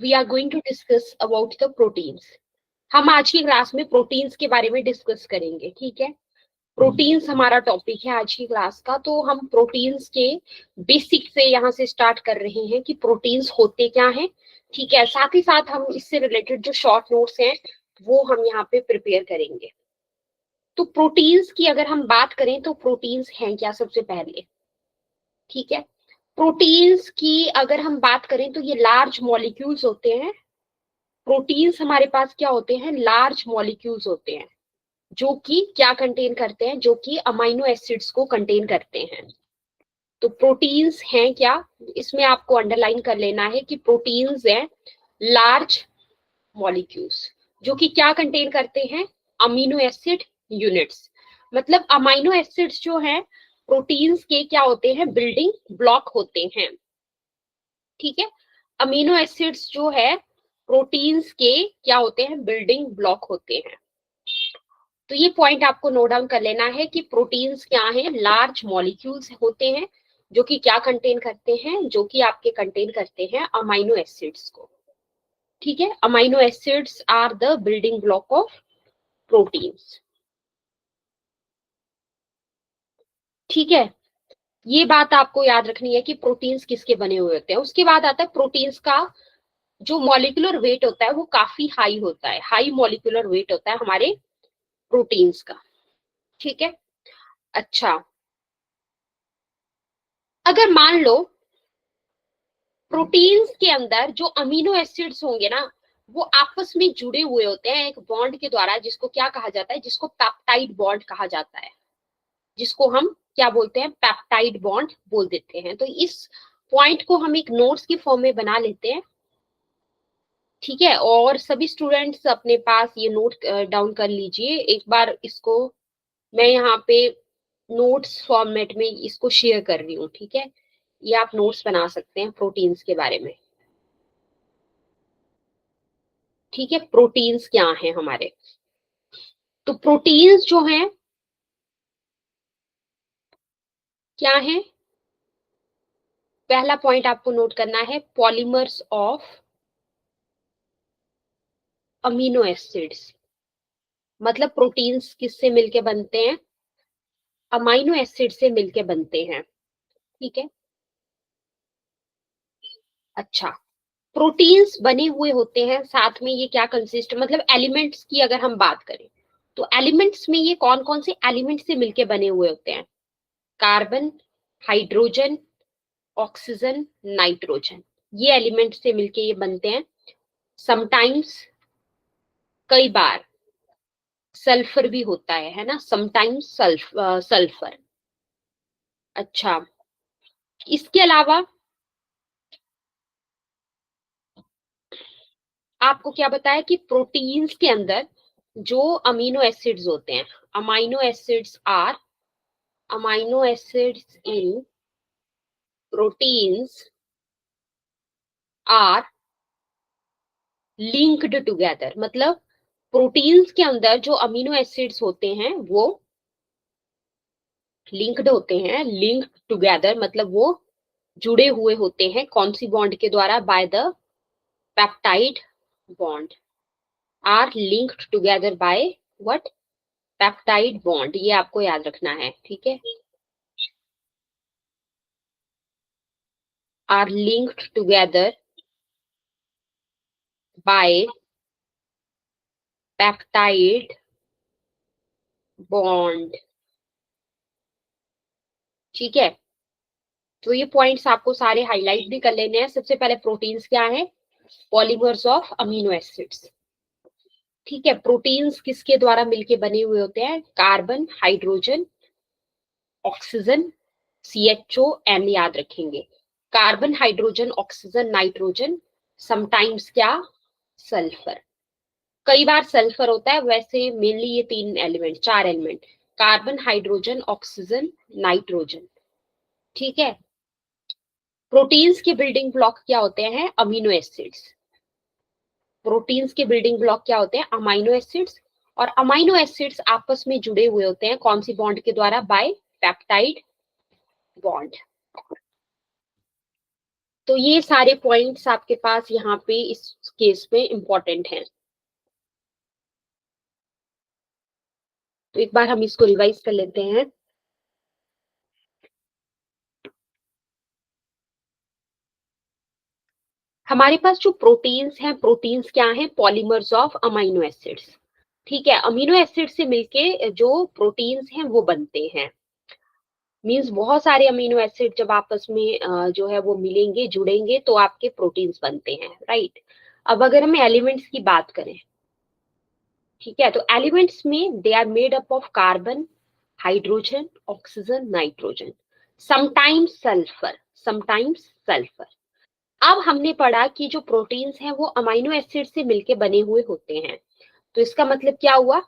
We are going to discuss about the proteins. हम आज की क्लास में प्रोटीन्स के बारे में डिस्कस करेंगे, ठीक है। प्रोटीन्स हमारा टॉपिक है आज की क्लास का। तो हम प्रोटीन्स के बेसिक से यहाँ से स्टार्ट कर रहे हैं कि प्रोटीन्स होते क्या हैं, ठीक है। साथ ही साथ हम इससे रिलेटेड जो शॉर्ट नोट्स हैं वो हम यहाँ पे प्रिपेयर करेंगे। तो प्रोटीन्स की अगर हम बात करें तो प्रोटीन्स हैं क्या, सबसे पहले, ठीक है। प्रोटीन्स की अगर हम बात करें तो ये लार्ज मॉलिक्यूल्स होते हैं। प्रोटीन्स हमारे पास क्या होते हैं, लार्ज मॉलिक्यूल्स होते हैं जो कि क्या कंटेन करते हैं, जो कि अमाइनो एसिड्स को कंटेन करते हैं। तो प्रोटीन्स हैं क्या, इसमें आपको अंडरलाइन कर लेना है कि प्रोटीन्स हैं लार्ज मॉलिक्यूल्स जो कि क्या कंटेन करते हैं, अमीनो एसिड यूनिट्स। मतलब अमाइनो एसिड्स जो हैं प्रोटीन्स के क्या होते हैं, बिल्डिंग ब्लॉक होते हैं, ठीक है। अमीनो एसिड्स जो है प्रोटीन्स के क्या होते हैं, बिल्डिंग ब्लॉक होते हैं। तो ये पॉइंट आपको नोट डाउन कर लेना है कि प्रोटीन्स क्या हैं, लार्ज मॉलिक्यूल्स होते हैं जो कि क्या कंटेन करते हैं, जो कि आपके कंटेन करते हैं अमाइनो एसिड्स को, ठीक है। Amino acids are the building block of proteins, ठीक है। ये बात आपको याद रखनी है कि प्रोटीन्स किसके बने हुए होते हैं। उसके बाद आता है प्रोटीन्स का जो मॉलिक्यूलर वेट होता है वो काफी हाई होता है, हाई मॉलिक्यूलर वेट होता है हमारे प्रोटीन्स का, ठीक है। अच्छा, अगर मान लो प्रोटीन्स के अंदर जो अमीनो एसिड्स होंगे ना वो आपस में जुड़े हुए होते हैं एक बॉन्ड के द्वारा, जिसको क्या कहा जाता है, जिसको पेप्टाइड बॉन्ड कहा जाता है, जिसको हम क्या बोलते हैं, पेप्टाइड बॉन्ड बोल देते हैं। तो इस पॉइंट को हम एक नोट्स की फॉर्म में बना लेते हैं, ठीक है। और सभी स्टूडेंट्स अपने पास ये नोट डाउन कर लीजिए एक बार। इसको मैं यहाँ पे नोट्स फॉर्मेट में इसको शेयर कर रही हूँ, ठीक है। ये आप नोट्स बना सकते हैं प्रोटीन्स के बारे में, ठीक है। प्रोटीन्स क्या हैं हमारे, तो प्रोटीन्स जो हैं क्या है, पहला पॉइंट आपको नोट करना है, पॉलीमर्स ऑफ अमीनो एसिड्स। मतलब प्रोटीन्स किससे मिलके बनते हैं, अमाइनो एसिड से मिलके बनते हैं, ठीक है। अच्छा, प्रोटीन्स बने हुए होते हैं, साथ में ये क्या कंसिस्ट, मतलब एलिमेंट्स की अगर हम बात करें तो एलिमेंट्स में ये कौन कौन से एलिमेंट से मिलके बने हुए होते हैं, कार्बन, हाइड्रोजन, ऑक्सीजन, नाइट्रोजन, ये एलिमेंट से मिलके ये बनते हैं। समटाइम्स, कई बार सल्फर भी होता है ना, समटाइम्स सल्फर। अच्छा, इसके अलावा आपको क्या बताया कि प्रोटीन्स के अंदर जो अमीनो एसिड्स होते हैं, amino acids are, amino acids in proteins are linked together. मतलब प्रोटीन्स के अंदर जो अमीनो एसिड्स होते हैं वो लिंक्ड होते हैं, लिंक्ड टुगेदर मतलब वो जुड़े हुए होते हैं, कौन सी बॉन्ड के द्वारा, by the peptide bond, are linked together by what, peptide bond. ये आपको याद रखना है, ठीक है। Are linked together by peptide bond, ठीक है। तो ये पॉइंट्स आपको सारे हाईलाइट भी कर लेने हैं। सबसे पहले प्रोटीन्स क्या है, पॉलीमर्स ऑफ अमीनो एसिड्स, ठीक है। प्रोटीन्स किसके द्वारा मिलके बने हुए होते हैं, carbon, hydrogen, oxygen, CHO N याद रखेंगे, carbon, hydrogen, oxygen, nitrogen, sometimes क्या, सल्फर। कई बार सल्फर होता है, वैसे मेनली ये तीन एलिमेंट, चार element, carbon, hydrogen, oxygen, nitrogen, ठीक है। प्रोटीन्स के बिल्डिंग ब्लॉक क्या होते हैं, अमीनो एसिड्स। प्रोटीन्स के बिल्डिंग ब्लॉक क्या होते हैं, अमाइनो एसिड्स। और अमाइनो एसिड्स आपस में जुड़े हुए होते हैं कौन सी बॉन्ड के द्वारा, बाय पेप्टाइड बॉन्ड। तो ये सारे पॉइंट्स आपके पास यहाँ पे इस केस में इंपॉर्टेंट हैं। तो एक बार हम इसको रिवाइज कर लेते हैं। हमारे पास जो प्रोटीन्स हैं, प्रोटीन्स क्या हैं? Polymers of amino acids. ठीक है, अमीनो एसिड से मिलके जो प्रोटीन्स हैं वो बनते हैं। मींस बहुत सारे अमीनो एसिड जब आपस में जो है वो मिलेंगे, जुड़ेंगे, तो आपके प्रोटीन्स बनते हैं, राइट। अब अगर हम एलिमेंट्स की बात करें, ठीक है, तो एलिमेंट्स में they are made up of carbon, hydrogen, oxygen, nitrogen, sometimes sulphur, sometimes sulphur. अब हमने पढ़ा कि जो प्रोटीन्स हैं वो अमीनो एसिड से मिलके बने हुए होते हैं। तो इसका मतलब क्या हुआ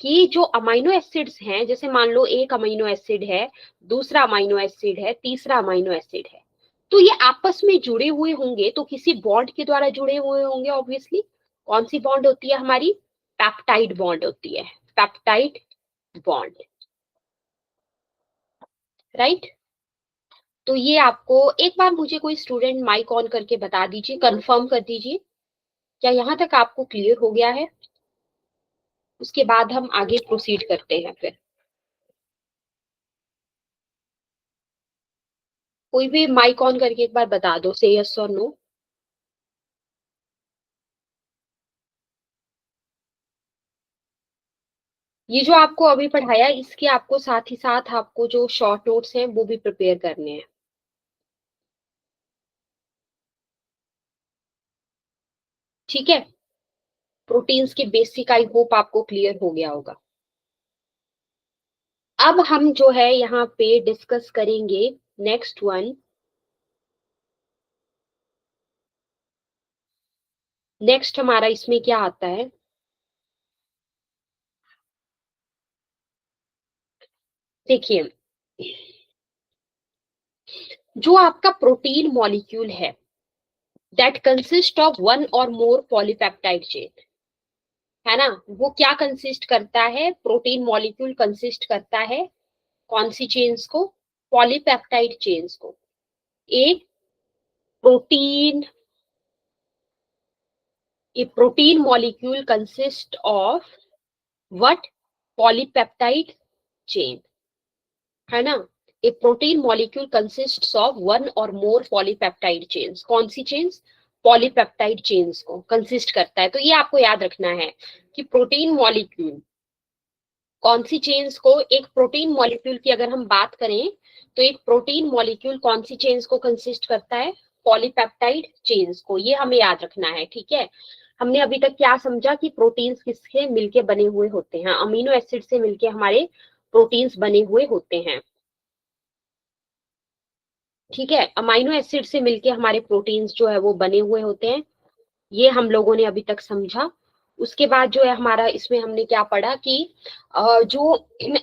कि जो अमीनो एसिड्स हैं, जैसे मान लो एक अमीनो एसिड है, दूसरा अमीनो एसिड है, तीसरा अमीनो एसिड है, तो ये आपस में जुड़े हुए होंगे तो किसी बॉन्ड के द्वारा जुड़े हुए होंगे ऑब्वियसली। कौन सी बॉन्ड होती है हमारी? पेप्टाइड बॉन्ड होती है, पेप्टाइड बॉन्ड, राइट। तो ये आपको एक बार मुझे कोई स्टूडेंट माइक ऑन करके बता दीजिए, कंफर्म कर दीजिए, क्या यहाँ तक आपको क्लियर हो गया है? उसके बाद हम आगे प्रोसीड करते हैं फिर। कोई भी माइक ऑन करके एक बार बता दो, से यस और नो। ये जो आपको अभी पढ़ाया, इसके आपको साथ ही साथ आपको जो शॉर्ट नोट्स हैं वो भी प्रिपेयर करने हैं। ठीक है, प्रोटीन्स के बेसिक आई होप आपको क्लियर हो गया होगा। अब हम जो है यहाँ पे डिस्कस करेंगे नेक्स्ट वन। नेक्स्ट हमारा इसमें क्या आता है? देखिए, जो आपका प्रोटीन मॉलिक्यूल है दैट कंसिस्ट ऑफ वन और मोर पॉलीपेप्टाइड चेन, है ना, वो क्या कंसिस्ट करता है? प्रोटीन मॉलिक्यूल कंसिस्ट करता है कौन सी चेन्स को? पॉलीपेप्टाइड चेन्स को। एक protein, a protein molecule consists of what? Polypeptide chain, है ना। A protein molecule consists of one or more polypeptide chains। कौन सी chains? पॉलीपेप्टाइड चेन्स को कंसिस्ट करता है। तो ये आपको याद रखना है कि प्रोटीन मॉलिक्यूल कौन सी चेन्स को, एक प्रोटीन मॉलिक्यूल की अगर हम बात करें तो एक प्रोटीन मॉलिक्यूल कौन सी चेन्स को कंसिस्ट करता है? पॉलीपेप्टाइड चेन्स को। ये हमें याद रखना है, ठीक है। हमने अभी तक क्या समझा कि प्रोटीन्स किससे मिलके बने हुए होते हैं? अमीनो एसिड से मिलके हमारे प्रोटीन्स बने हुए होते हैं, ठीक है। अमीनो एसिड से मिलके हमारे प्रोटीन्स जो है वो बने हुए होते हैं, ये हम लोगों ने अभी तक समझा। उसके बाद जो है हमारा इसमें हमने क्या पढ़ा कि जो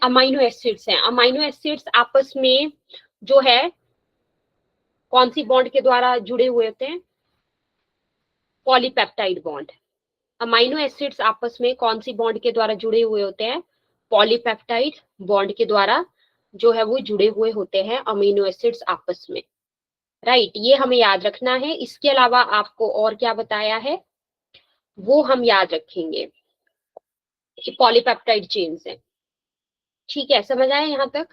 अमीनो एसिड्स हैं, अमीनो एसिड्स आपस में जो है कौन सी बॉन्ड के द्वारा जुड़े हुए होते हैं? Polypeptide bond. अमीनो एसिड्स आपस में कौन सी बॉन्ड के द्वारा जुड़े हुए होते हैं? पॉलीपेप्टाइड बॉन्ड के द्वारा जो है वो जुड़े हुए होते हैं अमीनो एसिड्स आपस में, राइट। ये हमें याद रखना है। इसके अलावा आपको और क्या बताया है वो हम याद रखेंगे। पॉलीपेप्टाइड चेन्स है, ठीक है, समझ आया यहाँ तक?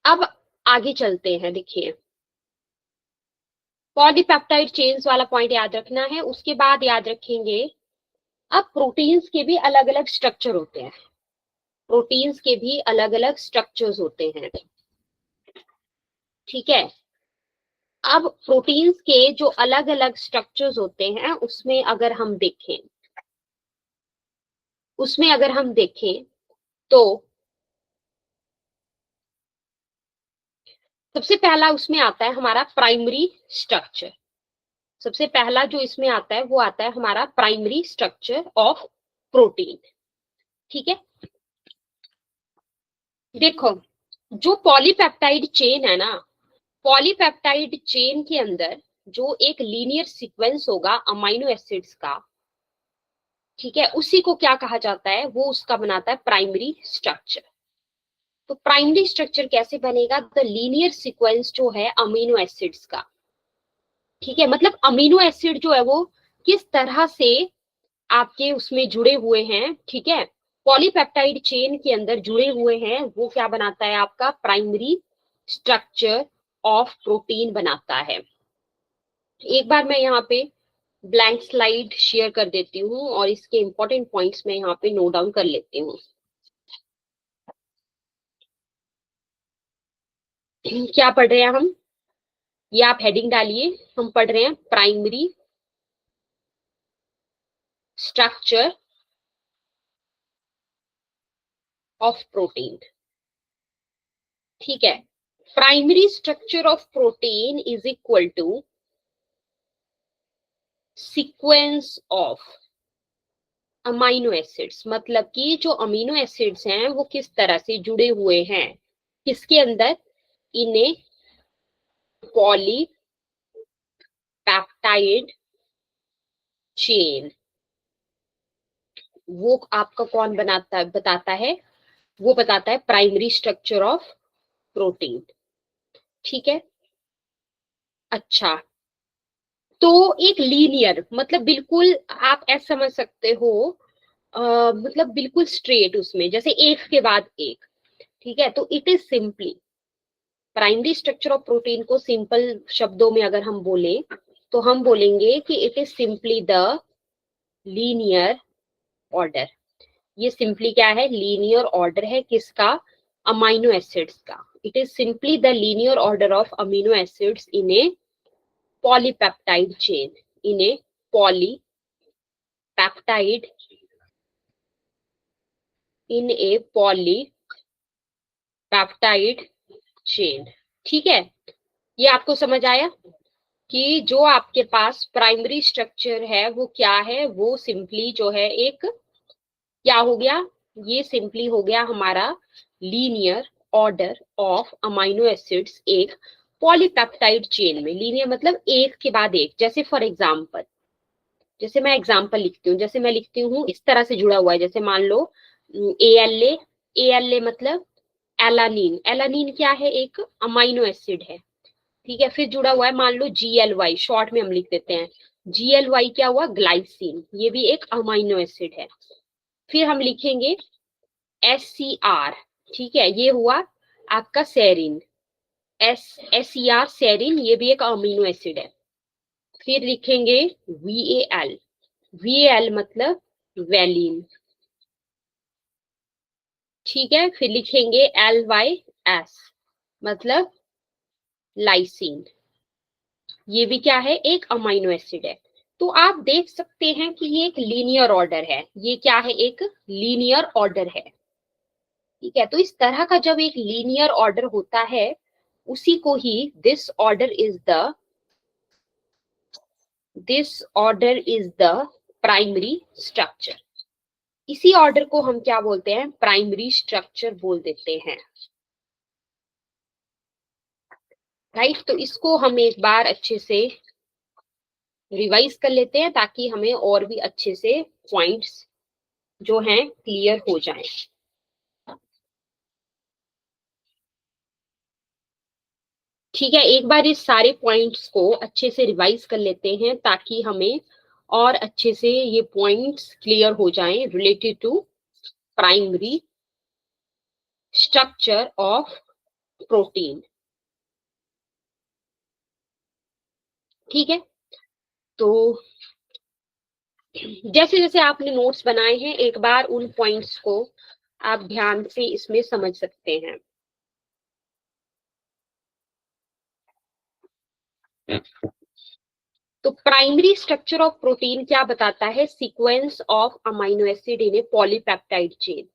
अब आगे चलते हैं। देखिए, पॉलीपेप्टाइड चेन्स वाला पॉइंट याद रखना है। उसके बाद याद रखेंगे, अब प्रोटीन्स के भी अलग अलग स्ट्रक्चर होते हैं। प्रोटीन्स के भी अलग अलग स्ट्रक्चर्स होते हैं, ठीक है। अब प्रोटीन्स के जो अलग अलग स्ट्रक्चर्स होते हैं उसमें अगर हम देखें तो सबसे पहला उसमें आता है हमारा प्राइमरी स्ट्रक्चर। सबसे पहला जो इसमें आता है वो आता है हमारा प्राइमरी स्ट्रक्चर ऑफ प्रोटीन, ठीक है। देखो, जो पॉलीपेप्टाइड चेन है ना, पॉलीपेप्टाइड चेन के अंदर जो एक लीनियर सीक्वेंस होगा अमीनो एसिड्स का, ठीक है, उसी को क्या कहा जाता है? वो उसका बनाता है प्राइमरी स्ट्रक्चर। तो प्राइमरी स्ट्रक्चर कैसे बनेगा? द लीनियर सीक्वेंस जो है अमीनो एसिड्स का, ठीक है, मतलब अमीनो एसिड जो है वो किस तरह से आपके उसमें जुड़े हुए हैं, ठीक है, पॉलीपेप्टाइड चेन के अंदर जुड़े हुए हैं, वो क्या बनाता है, आपका प्राइमरी स्ट्रक्चर ऑफ प्रोटीन बनाता है। एक बार मैं यहाँ पे ब्लैंक स्लाइड शेयर कर देती हूँ और इसके इंपॉर्टेंट पॉइंट्स मैं यहाँ पे नोट डाउन कर लेती हूँ। क्या पढ़ रहे हैं हम, ये आप हेडिंग डालिए, हम पढ़ रहे हैं प्राइमरी स्ट्रक्चर ऑफ प्रोटीन। ठीक है, primary structure of protein is equal to sequence of amino acids, मतलब कि जो अमीनो एसिड्स हैं वो किस तरह से जुड़े हुए हैं, किसके अंदर, इन्हें पॉलीपेप्टाइड चेन। वो आपका कौन बनाता है, बताता है, वो बताता है प्राइमरी स्ट्रक्चर ऑफ प्रोटीन। ठीक है, अच्छा, तो एक लीनियर, मतलब बिल्कुल आप ऐसा समझ सकते हो, मतलब बिल्कुल स्ट्रेट, उसमें जैसे एक के बाद एक। ठीक है, तो it is simply, primary structure of protein को सिंपल शब्दों में अगर हम बोले तो हम बोलेंगे कि it is simply the linear order. ये सिंपली क्या है, लीनियर ऑर्डर है, किसका, अमाइनो एसिड्स का। It is simply the linear order of amino acids in A polypeptide chain, in A polypeptide, in A polypeptide chain. ठीक है, ये आपको समझ आया कि जो आपके पास प्राइमरी स्ट्रक्चर है वो क्या है, वो सिंपली जो है एक क्या हो गया, ये सिंपली हो गया हमारा linear order of amino acids एक पॉलीपेप्टाइड चेन में। लीनियर मतलब एक के बाद एक, जैसे फॉर एग्जांपल, जैसे मैं एग्जांपल लिखती हूँ, जैसे मैं लिखती हूँ इस तरह से जुड़ा हुआ है, जैसे मान लो ALA, ALA मतलब एलानीन, एलानीन क्या है, एक अमाइनो एसिड है। ठीक है, फिर जुड़ा हुआ है मान लो GLY, शॉर्ट में हम लिख देते हैं GLY, क्या हुआ, ग्लाइसिन, ये भी एक अमाइनो एसिड है। फिर हम लिखेंगे SCR, ठीक है, ये हुआ आपका सेरिन, SCR सेरिन, ये भी एक अमीनो एसिड है। फिर लिखेंगे VAL, VAL मतलब वैलिन। ठीक है, फिर लिखेंगे LYS मतलब लाइसिन, ये भी क्या है, एक अमीनो एसिड है। तो आप देख सकते हैं कि ये एक लीनियर ऑर्डर है, ये क्या है, एक लीनियर ऑर्डर है। ठीक है, तो इस तरह का जब एक लीनियर ऑर्डर होता है, उसी को ही this order is the primary structure. इसी ऑर्डर को हम क्या बोलते हैं, प्राइमरी स्ट्रक्चर बोल देते हैं। राइट, तो इसको हम एक बार अच्छे से रिवाइज कर लेते हैं ताकि हमें और भी अच्छे से पॉइंट्स जो हैं क्लियर हो जाएं। ठीक है, एक बार इस सारे पॉइंट्स को अच्छे से रिवाइज कर लेते हैं ताकि हमें और अच्छे से ये पॉइंट्स क्लियर हो जाएं related to primary structure of protein. ठीक है, तो जैसे जैसे आपने नोट्स बनाए हैं, एक बार उन पॉइंट्स को आप ध्यान से इसमें समझ सकते हैं। तो प्राइमरी स्ट्रक्चर ऑफ प्रोटीन क्या बताता है, sequence of amino acid in A polypeptide chain,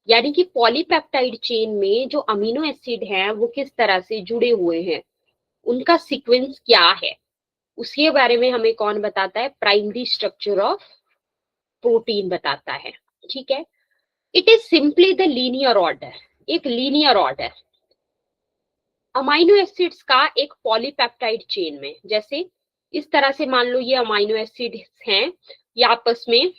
यानी कि पॉलीपेप्टाइड चेन में जो अमीनो एसिड हैं वो किस तरह से जुड़े हुए हैं, उनका सीक्वेंस क्या है, उसके बारे में हमें कौन बताता है, प्राइमरी स्ट्रक्चर ऑफ प्रोटीन बताता है। ठीक है, it is simply the linear order, एक लीनियर ऑर्डर अमाइनो एसिड्स का एक पॉलीपेप्टाइड चेन में। जैसे इस तरह से मान लो ये अमाइनो एसिड हैं, ये आपस में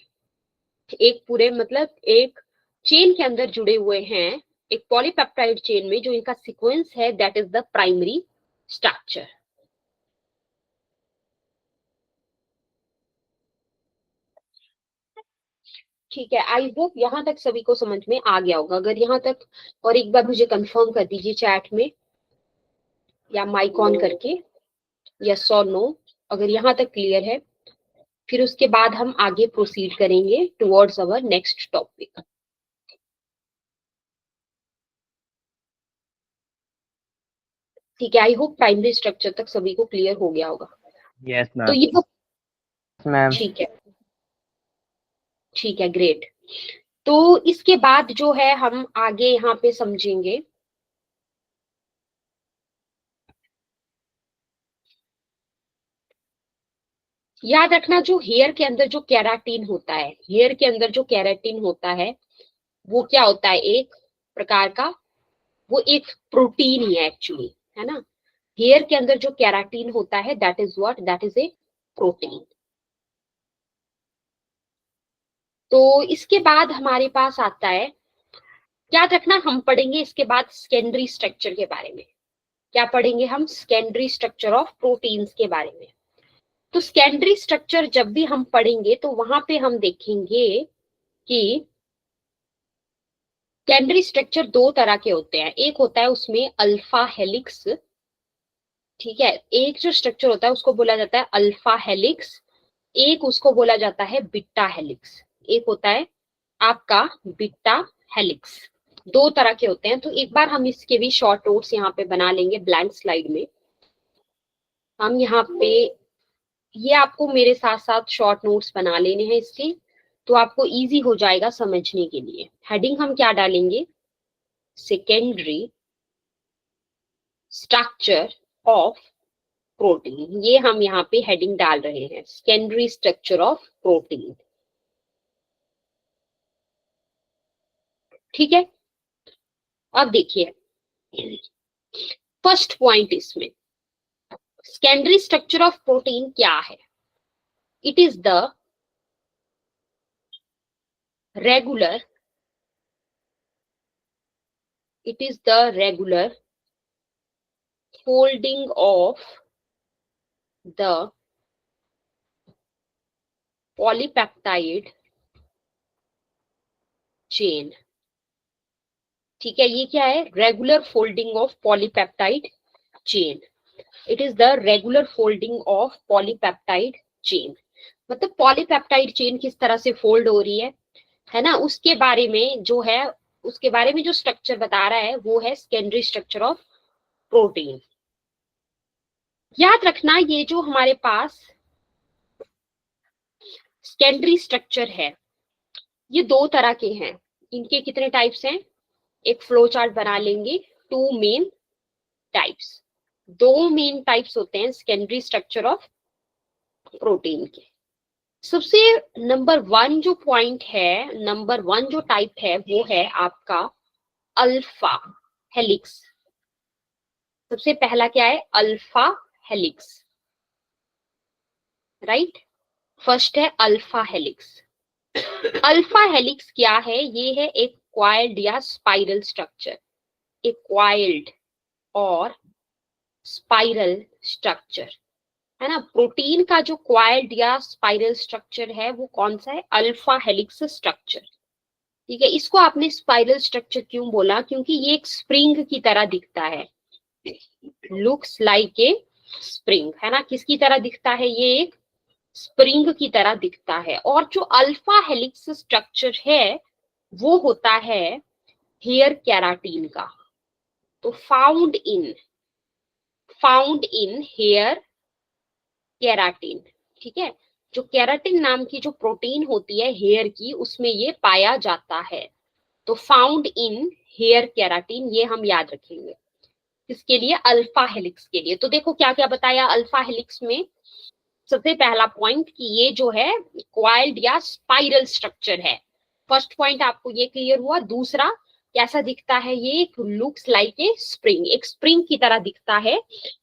एक पूरे मतलब एक चेन के अंदर जुड़े हुए हैं, एक पॉलीपेप्टाइड चेन में, जो इनका सीक्वेंस है that is the primary structure. ठीक है, आई होप यहाँ तक सभी को समझ में आ गया होगा। अगर यहाँ तक, और एक बार मुझे कंफर्म कर दीजिए चैट में या माइक ऑन करके, यस और नो, अगर यहाँ तक क्लियर है। फिर उसके बाद हम आगे प्रोसीड करेंगे टुवर्ड्स अवर नेक्स्ट टॉपिक। ठीक है, आई होप प्राइमरी स्ट्रक्चर तक सभी को क्लियर हो गया होगा। यस तो ये तो मैम। ठीक है, ग्रेट। तो इसके बाद जो है हम आगे यहाँ पे समझेंगे याद रखना, जो हेयर के अंदर जो केराटिन होता है, हेयर के अंदर जो केराटिन होता है वो क्या होता है, एक प्रकार का, वो एक प्रोटीन ही है एक्चुअली, है ना। हेयर के अंदर जो केराटिन होता है that is what, that is a protein. तो इसके बाद हमारे पास आता है, याद रखना हम पढ़ेंगे इसके बाद सेकेंडरी स्ट्रक्चर के बारे में। क्या पढ़ेंगे हम, सेकेंडरी स्ट्रक्चर ऑफ प्रोटीन्स के बारे में। तो सेकेंडरी स्ट्रक्चर जब भी हम पढ़ेंगे तो वहां पे हम देखेंगे कि सेकेंडरी स्ट्रक्चर दो तरह के होते हैं। एक होता है उसमें अल्फा हेलिक्स, ठीक है, एक जो स्ट्रक्चर होता है उसको बोला जाता है अल्फा हेलिक्स, एक उसको बोला जाता है बीटा हेलिक्स। एक होता है आपका बीटा हेलिक्स। दो तरह के होते हैं। तो एक बार हम इसके भी शॉर्ट नोट्स यहाँ पे बना लेंगे ब्लैंक स्लाइड में। हम यहाँ पे, ये आपको मेरे साथ साथ शॉर्ट नोट्स बना लेने हैं इसके, तो आपको इजी हो जाएगा समझने के लिए। हेडिंग हम क्या डालेंगे, सेकेंडरी स्ट्रक्चर ऑफ प्रोटीन। ये हम यहाँ पे हेडिंग डाल रहे हैं, सेकेंडरी स्ट्रक्चर ऑफ प्रोटीन। ठीक है, अब देखिए फर्स्ट पॉइंट इसमें, सेकेंडरी स्ट्रक्चर ऑफ प्रोटीन क्या है। It is the regular, it is the regular folding of the polypeptide chain। ठीक है, ये क्या है, regular folding of polypeptide chain. It is the regular folding of polypeptide chain. मतलब polypeptide chain किस तरह से फोल्ड हो रही है ना, उसके बारे में जो है, उसके बारे में जो स्ट्रक्चर बता रहा है वो है सेकेंडरी स्ट्रक्चर ऑफ प्रोटीन। याद रखना ये जो हमारे पास सेकेंडरी स्ट्रक्चर है ये दो तरह के हैं। इनके कितने टाइप्स हैं, एक फ्लो चार्ट बना लेंगे। टू मेन टाइप्स, दो मेन टाइप्स होते हैं सेकेंडरी स्ट्रक्चर ऑफ प्रोटीन के। सबसे नंबर वन जो पॉइंट है, नंबर वन जो टाइप है वो है आपका अल्फा हेलिक्स। सबसे पहला क्या है, अल्फा हेलिक्स, राइट। फर्स्ट है अल्फा हेलिक्स। अल्फा हेलिक्स क्या है, ये है एक क्वाइल्ड या स्पाइरल स्ट्रक्चर, एक क्वाइल्ड और स्पाइरल स्ट्रक्चर, है ना। प्रोटीन का जो क्वाइल्ड या स्पाइरल स्ट्रक्चर है वो कौन सा है, अल्फा हेलिक्स स्ट्रक्चर। ठीक है, इसको आपने स्पाइरल स्ट्रक्चर क्यों बोला, क्योंकि ये एक स्प्रिंग की तरह दिखता है, लुक्स लाइक ए स्प्रिंग, है ना। किसकी तरह दिखता है, ये एक स्प्रिंग की तरह दिखता है। और जो अल्फा हेलिक्स स्ट्रक्चर है वो होता है हेयर केराटिन का। तो फाउंड इन हेयर केराटिन, ठीक है। जो केराटिन नाम की जो प्रोटीन होती है हेयर की, उसमें ये पाया जाता है। तो फाउंड इन हेयर केराटिन, ये हम याद रखेंगे किसके लिए, अल्फा हेलिक्स के लिए। तो देखो क्या क्या बताया अल्फा हेलिक्स में। सबसे पहला पॉइंट कि ये जो है क्वाइल्ड या स्पाइरल स्ट्रक्चर है। फर्स्ट पॉइंट आपको ये क्लियर हुआ। दूसरा, कैसा दिखता है, ये लुक्स लाइक ए स्प्रिंग, एक स्प्रिंग की तरह दिखता है।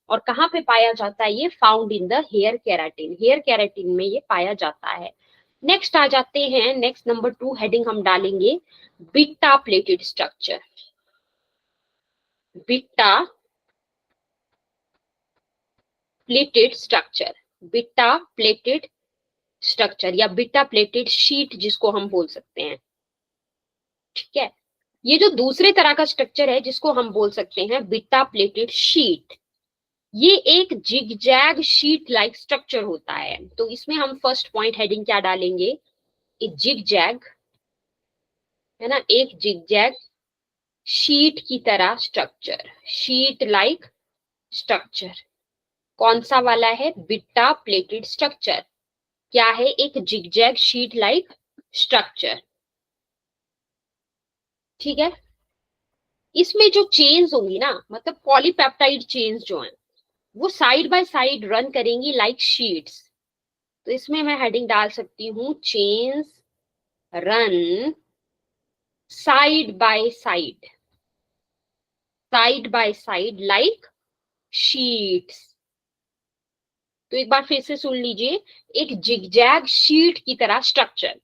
और कहाँ पे पाया जाता है ये, found in the hair keratin, hair keratin में ये पाया जाता है। नेक्स्ट आ जाते हैं, नेक्स्ट नंबर टू हेडिंग हम डालेंगे beta pleated structure. Beta pleated structure, beta pleated structure या बीटा प्लेटेड शीट जिसको हम बोल सकते हैं। ठीक है, ये जो दूसरे तरह का स्ट्रक्चर है जिसको हम बोल सकते हैं बीटा प्लेटेड शीट, ये एक जिगजैग शीट लाइक स्ट्रक्चर होता है। तो इसमें हम फर्स्ट पॉइंट हेडिंग क्या डालेंगे, एक जिगजैग, है ना, एक जिगजैग शीट की तरह स्ट्रक्चर, शीट लाइक स्ट्रक्चर। कौन सा वाला है, बीटा प्लेटेड स्ट्रक्चर। क्या है, एक जिगजैग शीट लाइक स्ट्रक्चर। ठीक है, इसमें जो चेन्स होंगी ना, मतलब पॉलीपेप्टाइड चेन्स जो हैं, वो साइड बाय साइड रन करेंगी लाइक शीट्स। तो इसमें मैं हेडिंग डाल सकती हूँ, chains run side by side, side by side like sheets. तो एक बार फिर से सुन लीजिए, एक जिगजैग शीट की तरह स्ट्रक्चर,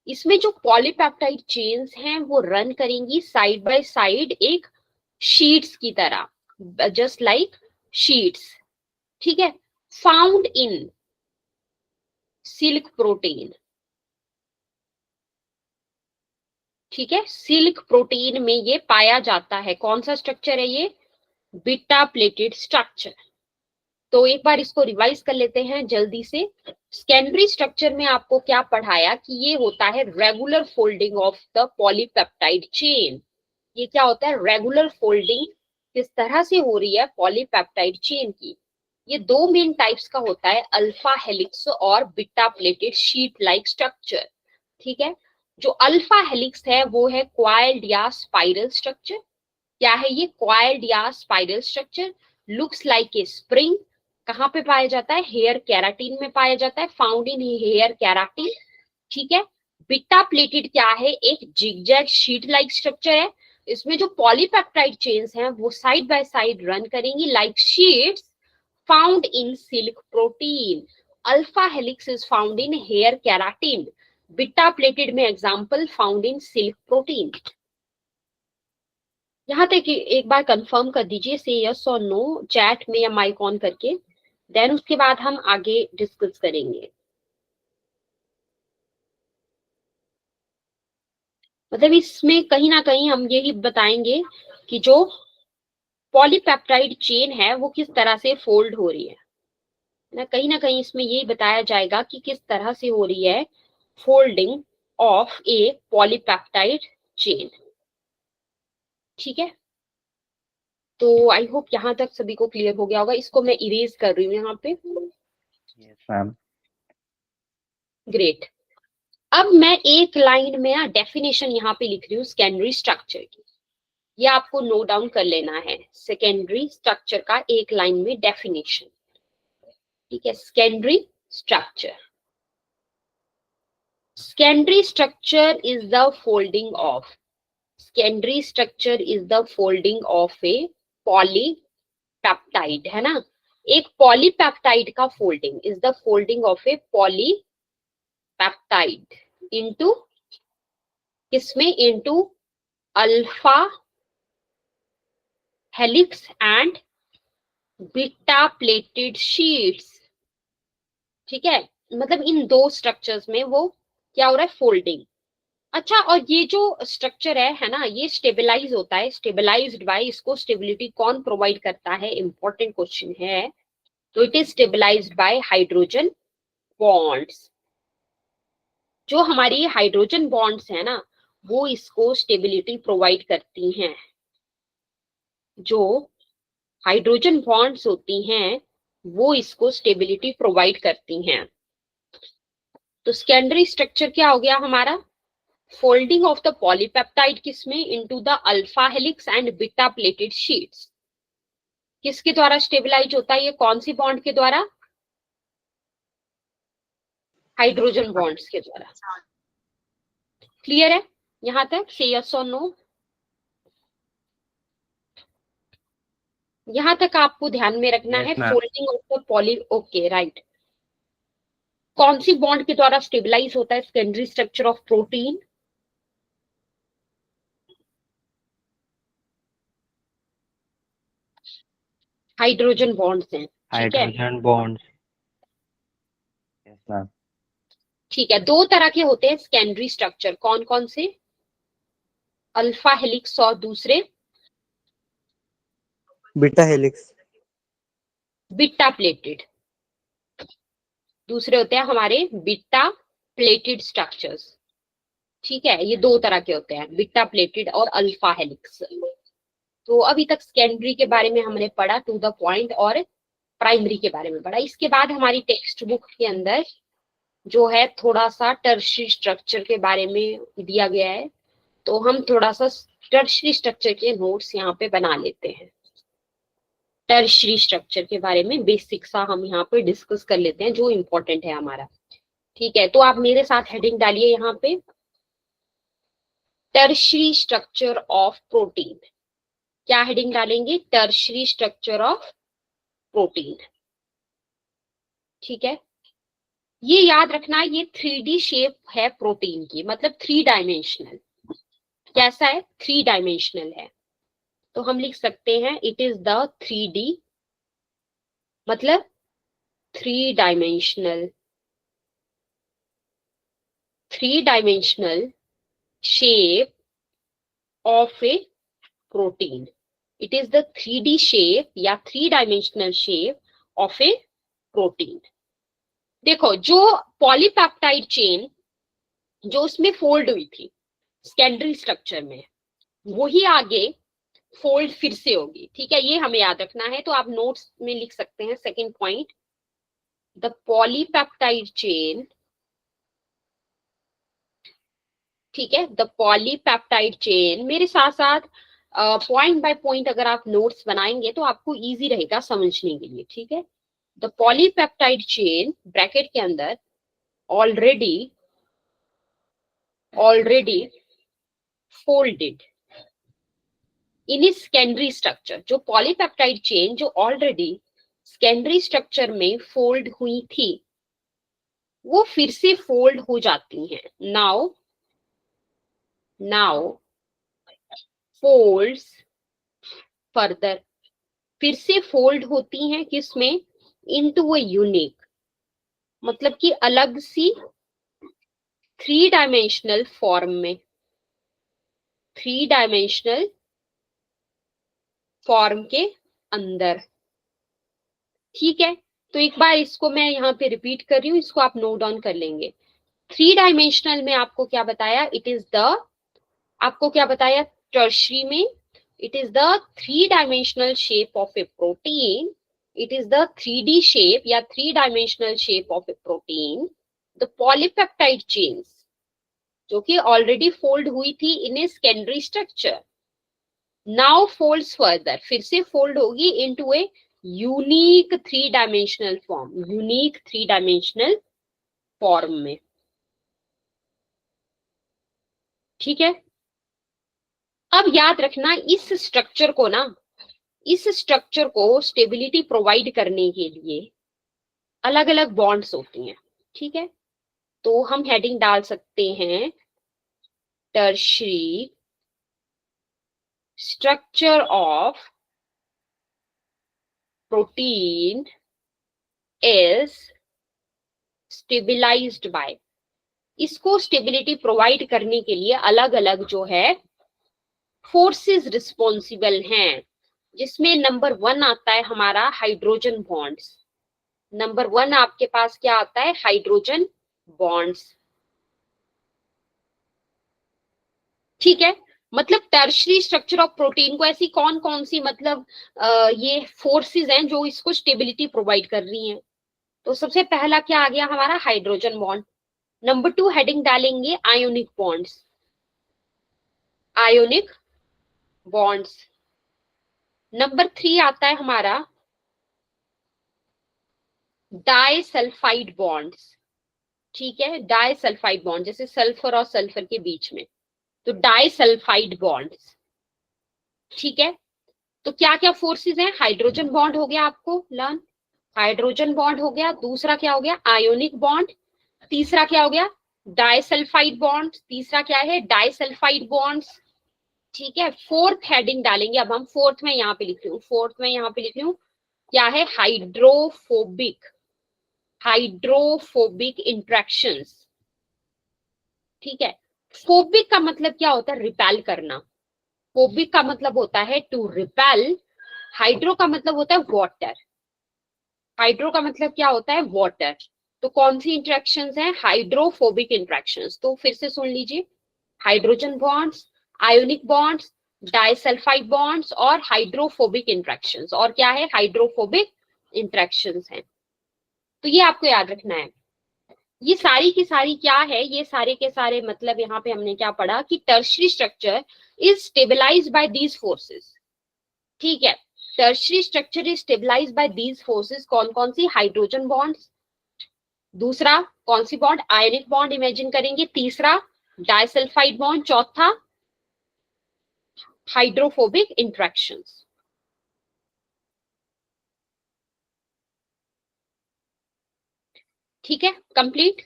इसमें जो पॉलीपेप्टाइड चेन्स हैं वो रन करेंगी साइड बाय साइड एक शीट्स की तरह, जस्ट लाइक शीट्स। ठीक है, फाउंड इन सिल्क प्रोटीन। ठीक है, सिल्क प्रोटीन में ये पाया जाता है। कौन सा स्ट्रक्चर है ये, बीटा प्लेटेड स्ट्रक्चर। तो एक बार इसको रिवाइज कर लेते हैं जल्दी से। सेकेंडरी स्ट्रक्चर में आपको क्या पढ़ाया कि ये होता है regular folding of the polypeptide chain. ये क्या होता है, रेगुलर फोल्डिंग किस तरह से हो रही है पॉलीपेप्टाइड चेन की। ये दो मेन टाइप्स का होता है, अल्फा हेलिक्स और beta pleated sheet like structure. ठीक है, जो अल्फा हेलिक्स है वो है क्वाइल्ड या स्पाइरल स्ट्रक्चर। क्या है ये, क्वाइल्ड या spiral structure, looks like a spring. कहाँ पे पाया जाता है, हेयर कैराटीन में पाया जाता है, फाउंड इन हेयर कैराटीन। ठीक है, बीटा प्लेटेड क्या है, एक जिगजैग शीट लाइक स्ट्रक्चर है। इसमें जो पॉलीपेप्टाइड चेन्स हैं वो साइड बाय साइड रन करेंगी like sheets, found in silk protein. Alpha helix is found in hair keratin, beta pleated में example found in silk protein. यहाँ तक एक बार कंफर्म कर दीजिए, से यस और नो चैट में या माइक ऑन करके, देन उसके बाद हम आगे डिस्कस करेंगे। मतलब इसमें कहीं ना कहीं हम यही बताएंगे कि जो पॉलीपेप्टाइड चेन है वो किस तरह से फोल्ड हो रही है ना कहीं इसमें यही बताया जाएगा कि किस तरह से हो रही है folding of a polypeptide chain. ठीक है, तो आई होप यहाँ तक सभी को क्लियर हो गया होगा। इसको मैं इरेज कर रही हूँ यहाँ पे। Yes ma'am. ग्रेट। अब मैं एक लाइन में डेफिनेशन यहाँ पे लिख रही हूँ सेकेंडरी स्ट्रक्चर की, ये आपको नोट डाउन कर लेना है। सेकेंडरी स्ट्रक्चर का एक लाइन में डेफिनेशन। ठीक है, secondary structure, secondary structure is the folding of, secondary structure is the folding of a polypeptide, है ना, एक पॉलीपेप्टाइड का folding is the folding of a polypeptide into, किसमें, into alpha helix and beta pleated sheets. ठीक है, मतलब इन दो structures में वो क्या हो रहा है, फोल्डिंग। अच्छा, और ये जो स्ट्रक्चर है ना, ये स्टेबलाइज होता है, स्टेबलाइज्ड बाय, इसको स्टेबिलिटी कौन प्रोवाइड करता है, इंपॉर्टेंट क्वेश्चन है। तो it is stabilised by hydrogen bonds. जो हमारी हाइड्रोजन बॉन्ड्स है ना, वो इसको स्टेबिलिटी प्रोवाइड करती हैं। जो हाइड्रोजन बॉन्ड्स होती हैं वो इसको स्टेबिलिटी प्रोवाइड करती हैं। तो सेकेंडरी स्ट्रक्चर क्या हो गया हमारा, फोल्डिंग ऑफ द पॉलीपेप्टाइड किसमें, into the alpha helix and beta pleated sheets. किसके द्वारा स्टेबलाइज होता है ये, कौन सी बॉन्ड के द्वारा, हाइड्रोजन बॉन्ड्स के द्वारा। क्लियर है यहां तक, से यस और नो। यहां तक आपको ध्यान में रखना यस है, ma'am. Folding of the poly, okay right. कौन सी बॉन्ड के द्वारा स्टेबलाइज होता है secondary structure of protein, hydrogen bonds हैं। ठीक है, हाइड्रोजन बॉन्ड्स। मैम। ठीक है, दो तरह के होते हैं सेकेंडरी स्ट्रक्चर, कौन कौन से? अल्फा हेलिक्स और दूसरे बीटा हेलिक्स। Beta pleated. दूसरे होते हैं हमारे बीटा प्लेटेड स्ट्रक्चर्स। ठीक है, ये दो तरह के होते हैं, बीटा प्लेटेड और अल्फा हेलिक्स। तो अभी तक सेकेंडरी के बारे में हमने पढ़ा टू द पॉइंट, और प्राइमरी के बारे में पढ़ा। इसके बाद हमारी टेक्स्ट बुक के अंदर जो है थोड़ा सा टर्शियरी स्ट्रक्चर के बारे में दिया गया है, तो हम थोड़ा सा टर्शियरी स्ट्रक्चर के नोट्स यहाँ पे बना लेते हैं। टर्शियरी स्ट्रक्चर के बारे में बेसिक सा हम यहाँ पे डिस्कस कर लेते हैं, जो इम्पोर्टेंट है हमारा। ठीक है, तो आप मेरे साथ हेडिंग डालिए यहाँ पे, टर्शियरी स्ट्रक्चर ऑफ प्रोटीन। क्या हेडिंग डालेंगे? Tertiary structure of protein. ठीक है, ये याद रखना, ये 3D शेप है प्रोटीन की, मतलब 3 डायमेंशनल। कैसा है? 3 डायमेंशनल है। तो हम लिख सकते हैं इट इज द 3D, मतलब 3 dimensional, 3 dimensional shape of a protein. It is the 3D shape या 3 dimensional shape of a protein. देखो, जो पॉलीपेप्टाइड चेन जो उसमें फोल्ड हुई थी सेकेंडरी स्ट्रक्चर में, वही आगे फोल्ड फिर से होगी। ठीक है, ये हमें याद रखना है। तो आप नोट्स में लिख सकते हैं second point, the polypeptide chain. ठीक है, द पॉलीपेप्टाइड चेन। मेरे साथ साथ पॉइंट बाय पॉइंट अगर आप नोट्स बनाएंगे तो आपको इजी रहेगा समझने के लिए। ठीक है, द पॉलीपेप्टाइड चेन ब्रैकेट के अंदर already folded in secondary structure. जो पॉलीपेप्टाइड चेन जो ऑलरेडी सेकेंडरी स्ट्रक्चर में फोल्ड हुई थी, वो फिर से फोल्ड हो जाती हैं। नाउ फोल्ड्स फर्दर, फिर से फोल्ड होती हैं किसमें? इनटू ए यूनिक, मतलब कि अलग सी 3 डायमेंशनल फॉर्म में, 3 डायमेंशनल फॉर्म के अंदर। ठीक है, तो एक बार इसको मैं यहाँ पे रिपीट कर रही हूँ, इसको आप नोट डाउन कर लेंगे। 3 डायमेंशनल में आपको क्या बताया? इट इज द, आपको क्या बताया टर्शियरी में? It is the 3 dimensional shape of a protein. It is the 3D shape या 3 dimensional shape of a protein. The polypeptide chains जो कि ऑलरेडी फोल्ड हुई थी in a secondary structure, now folds further, फिर से fold होगी into a unique 3 dimensional form, unique 3 dimensional form में। ठीक है, अब याद रखना इस स्ट्रक्चर को ना, इस स्ट्रक्चर को स्टेबिलिटी प्रोवाइड करने के लिए अलग अलग बॉन्ड्स होती हैं। ठीक है, तो हम हेडिंग डाल सकते हैं tertiary structure of protein is stabilised by. इसको स्टेबिलिटी प्रोवाइड करने के लिए अलग अलग जो है फोर्सेस रिस्पॉन्सिबल हैं, जिसमें नंबर 1 आता है हमारा हाइड्रोजन बॉन्ड्स। नंबर 1 आपके पास क्या आता है? Hydrogen bonds. ठीक है, मतलब टर्शियरी स्ट्रक्चर ऑफ प्रोटीन को ऐसी कौन कौन सी मतलब ये फोर्सेस हैं जो इसको स्टेबिलिटी प्रोवाइड कर रही हैं। तो सबसे पहला क्या आ गया हमारा? Hydrogen bond. नंबर 2 हेडिंग डालेंगे ionic bonds, ionic bonds. Number 3 आता है हमारा डाइसल्फाइड बॉन्ड्स। ठीक है, डाइसल्फाइड बॉन्ड, जैसे सल्फर और सल्फर के बीच में, तो डाइसल्फाइड बॉन्ड्स। ठीक है, तो क्या क्या फोर्सेस हैं? हाइड्रोजन बॉन्ड हो गया, आपको लर्न, हाइड्रोजन बॉन्ड हो गया। दूसरा क्या हो गया? Ionic bond. तीसरा क्या हो गया? Disulphide bond. तीसरा क्या है? Disulphide bonds. ठीक है, फोर्थ हेडिंग डालेंगे अब हम। फोर्थ में यहाँ पे लिख रही हूँ, फोर्थ में यहाँ पे लिख रही हूँ क्या है? Hydrophobic, hydrophobic interactions. ठीक है, फोबिक का मतलब क्या होता है? रिपेल करना। फोबिक का मतलब होता है टू रिपेल। हाइड्रो का मतलब होता है वाटर। हाइड्रो का मतलब क्या होता है? वाटर। तो कौन सी इंट्रैक्शंस हैं? Hydrophobic interactions. तो फिर से सुन लीजिए, hydrogen bonds, ionic bonds, disulphide bonds और हाइड्रोफोबिक इंट्रैक्शंस। और क्या है? हाइड्रोफोबिक इंट्रैक्शंस हैं। तो ये आपको याद रखना है। ये सारी की सारी क्या है? ये सारे के सारे मतलब यहाँ पे हमने क्या पढ़ा कि tertiary structure is stabilised by these forces. ठीक है, tertiary structure is stabilised by these forces. कौन कौन सी? हाइड्रोजन बॉन्ड्स, दूसरा कौन सी बॉन्ड? आयनिक बॉन्ड इमेजिन करेंगे, तीसरा डाइसल्फाइड बॉन्ड, चौथा हाइड्रोफोबिक इंट्रैक्शंस। ठीक है, कंप्लीट।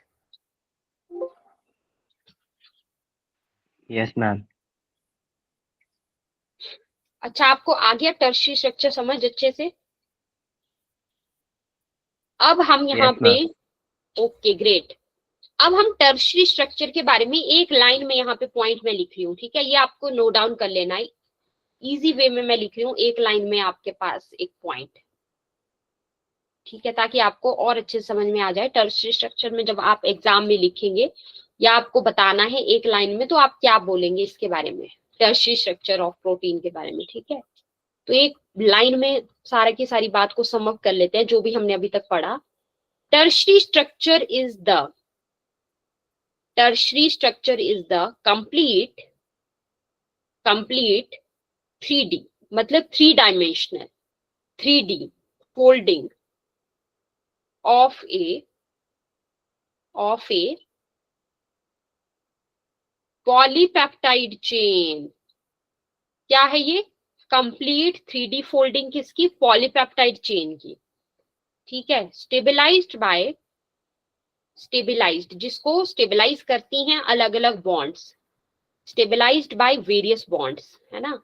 Yes, ma'am. अच्छा, आपको आ गया टर्शरी स्ट्रक्चर समझ अच्छे से? अब हम यहाँ Yes, पे, ma'am. ओके ग्रेट, अब हम टर्शरी स्ट्रक्चर के बारे में एक लाइन में यहाँ पे पॉइंट में लिख रही हूँ। ठीक है, ये आपको नोट डाउन कर लेना है। इजी वे में मैं लिख रही हूँ, एक लाइन में आपके पास एक पॉइंट। ठीक है, ताकि आपको और अच्छे से समझ में आ जाए। टर्शरी स्ट्रक्चर में जब आप एग्जाम में लिखेंगे या आपको बताना है एक लाइन में, तो आप क्या बोलेंगे इसके बारे में, टर्शरी स्ट्रक्चर ऑफ प्रोटीन के बारे में। ठीक है, तो एक लाइन में सारा की सारी बात को सम अप कर लेते हैं जो भी हमने अभी तक पढ़ा। Tertiary structure is the, tertiary structure is the complete 3D, मतलब 3 dimensional, 3D folding of a polypeptide chain. क्या है ये? कंप्लीट 3D फोल्डिंग किसकी? पॉलीपेप्टाइड चेन की। ठीक है, स्टेबिलाइज्ड, जिसको स्टेबिलाइज करती हैं अलग अलग bonds, stabilised bye various bonds, है ना।